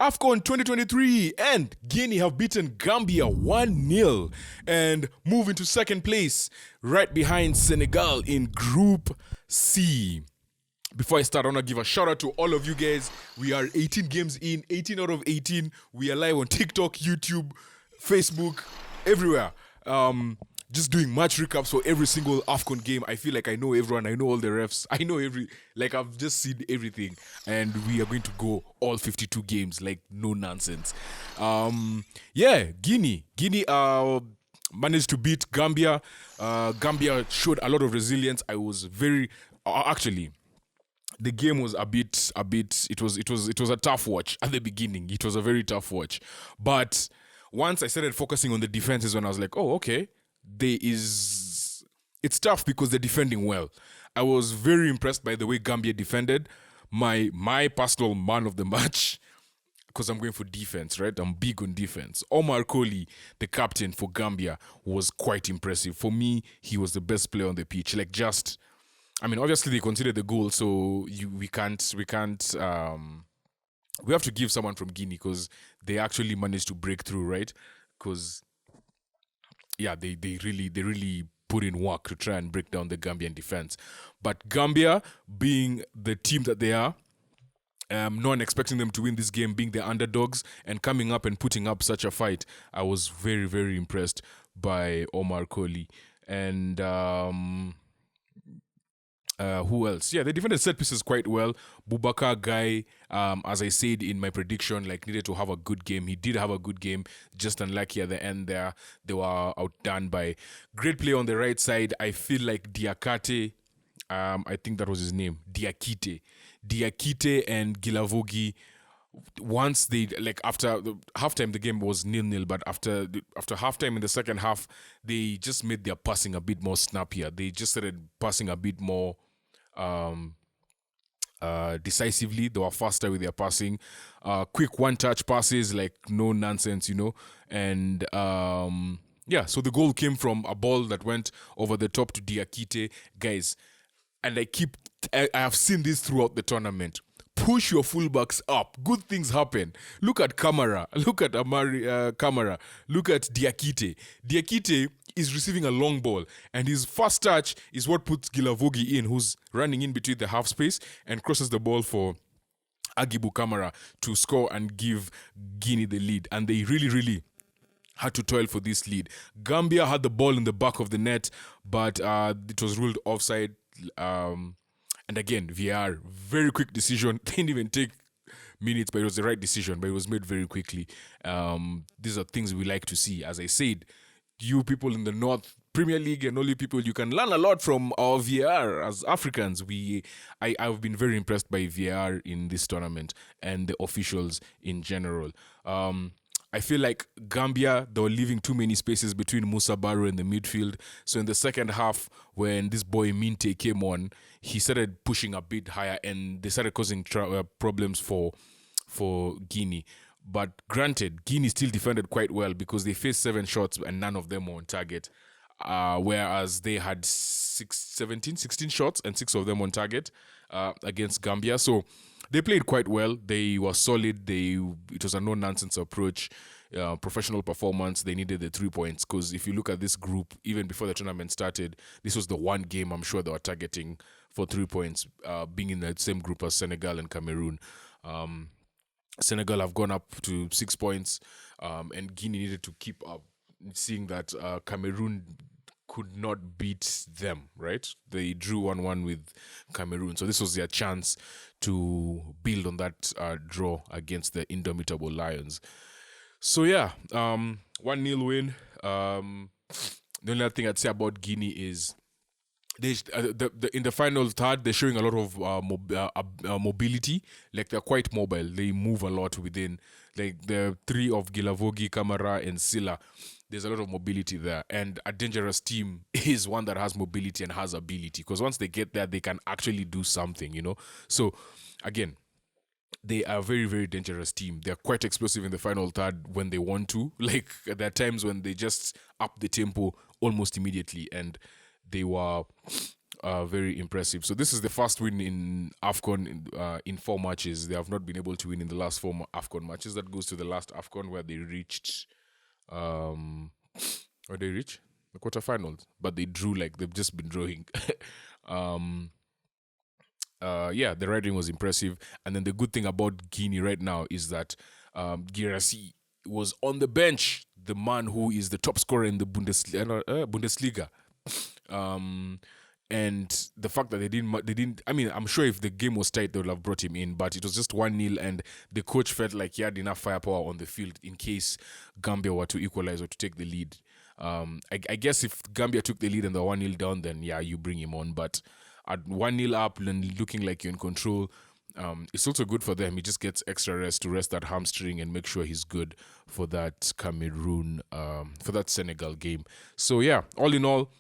AFCON 2023 and Guinea have beaten Gambia 1-0 and move into second place right behind Senegal in Group C. Before I start, I want to give a shout out to all of you guys. We are 18 games in, 18 out of 18. We are live on TikTok, YouTube, Facebook, everywhere. Just doing match recaps for every single AFCON game. I feel like I know everyone. I know all the refs. I know I've just seen everything. And we are going to go all 52 games, like no nonsense. Guinea managed to beat Gambia. Gambia showed a lot of resilience. I was very, actually, the game was a bit it was a tough watch at the beginning. It was a very tough watch. But once I started focusing on the defenses, when I was like, oh, okay, it's tough because they're defending well. I was very impressed by the way Gambia defended. My personal man of the match, because I'm going for defense, right? I'm big on defense. Omar Colley, the captain for Gambia, was quite impressive. For me, he was the best player on the pitch. Obviously they conceded the goal, so we have to give someone from Guinea because they actually managed to break through, right? Because they really put in work to try and break down the Gambian defense. But Gambia, being the team that they are, no one expecting them to win this game, being the underdogs and coming up and putting up such a fight, I was very, very impressed by Omar Colley. And who else? Yeah, they defended set pieces quite well. Boubacar Guy, as I said in my prediction, needed to have a good game. He did have a good game, just unlucky at the end there. They were outdone by great play on the right side. I feel like Diakate, I think that was his name, Diakite and Gilavogi. Once they after the halftime, the game was 0-0, but after halftime in the second half, they just made their passing a bit more snappier. They just started passing a bit more decisively. They were faster with their passing, quick one-touch passes, no nonsense, And so the goal came from a ball that went over the top to Diakite, guys. And I have seen this throughout the tournament. Push your fullbacks up. Good things happen. Look at Kamara. Look at Kamara. Look at Diakite. Diakite is receiving a long ball, and his first touch is what puts Gilavogi in, who's running in between the half space and crosses the ball for Agibu Kamara to score and give Guinea the lead. And they really, really had to toil for this lead. Gambia had the ball in the back of the net, but it was ruled offside. And again, VAR, very quick decision. Didn't even take minutes, but it was the right decision, but it was made very quickly. These are things we like to see. As I said, you people in the North Premier League and all you people, you can learn a lot from our VAR as Africans. I've been very impressed by VAR in this tournament and the officials in general. I feel like Gambia, they were leaving too many spaces between Musa Barrow and the midfield. So in the second half, when this boy Minte came on, he started pushing a bit higher and they started causing problems for Guinea. But granted, Guinea still defended quite well because they faced 7 shots and none of them were on target. Whereas they had 16 shots and 6 of them on target against Gambia. So they played quite well. They were solid. It was a no-nonsense approach, professional performance. They needed the 3 points because if you look at this group, even before the tournament started, this was the one game I'm sure they were targeting for 3 points, being in the same group as Senegal and Cameroon. Senegal have gone up to 6 points, and Guinea needed to keep up, seeing that Cameroon could not beat them, right? They drew 1-1 with Cameroon. So this was their chance to build on that draw against the indomitable Lions. So 1-0 win. The only other thing I'd say about Guinea is in the final third, they're showing a lot of mobility. They're quite mobile. They move a lot within. The 3 of Gilavogi, Kamara, and Silla. There's a lot of mobility there. And a dangerous team is one that has mobility and has ability. Because once they get there, they can actually do something, So, again, they are a very, very dangerous team. They're quite explosive in the final third when they want to. There are times when they just up the tempo almost immediately. And they were Very impressive. So this is the first win in AFCON in 4 matches. They have not been able to win in the last four AFCON matches. That goes to the last AFCON where they reached, um, where they reached the quarterfinals, but they drew like they've just been drawing. um, yeah, the riding was impressive. And then the good thing about Guinea right now is that Girassi was on the bench, the man who is the top scorer in the Bundesliga. Um, and the fact that they didn't. I mean, I'm sure if the game was tight, they would have brought him in, but it was just 1-0, and the coach felt like he had enough firepower on the field in case Gambia were to equalize or to take the lead. I guess if Gambia took the lead and they're 1-0 down, then yeah, you bring him on. But at 1-0 up and looking like you're in control, it's also good for them. He just gets extra rest to rest that hamstring and make sure he's good for that Cameroon, for that Senegal game. So yeah, all in all,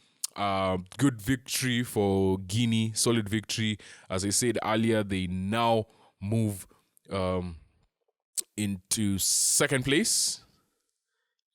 good victory for Guinea, solid victory. As I said earlier, they now move into second place.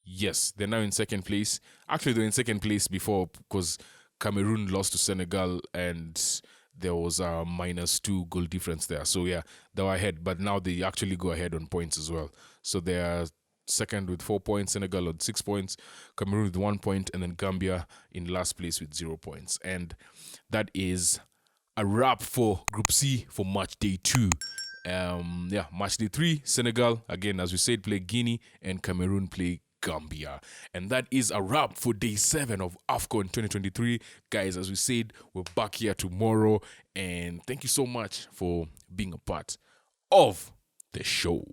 Yes, they're now in second place. Actually, they're in second place before because Cameroon lost to Senegal and there was a -2 goal difference there. So yeah, they were ahead, but now they actually go ahead on points as well. So they are second with 4 points, Senegal with 6 points, Cameroon with 1 point, and then Gambia in last place with 0 points. And that is a wrap for Group C for match day 2. Yeah, match day 3, Senegal, again, as we said, play Guinea, and Cameroon play Gambia. And that is a wrap for day 7 of AFCON 2023. Guys, as we said, we're back here tomorrow. And thank you so much for being a part of the show.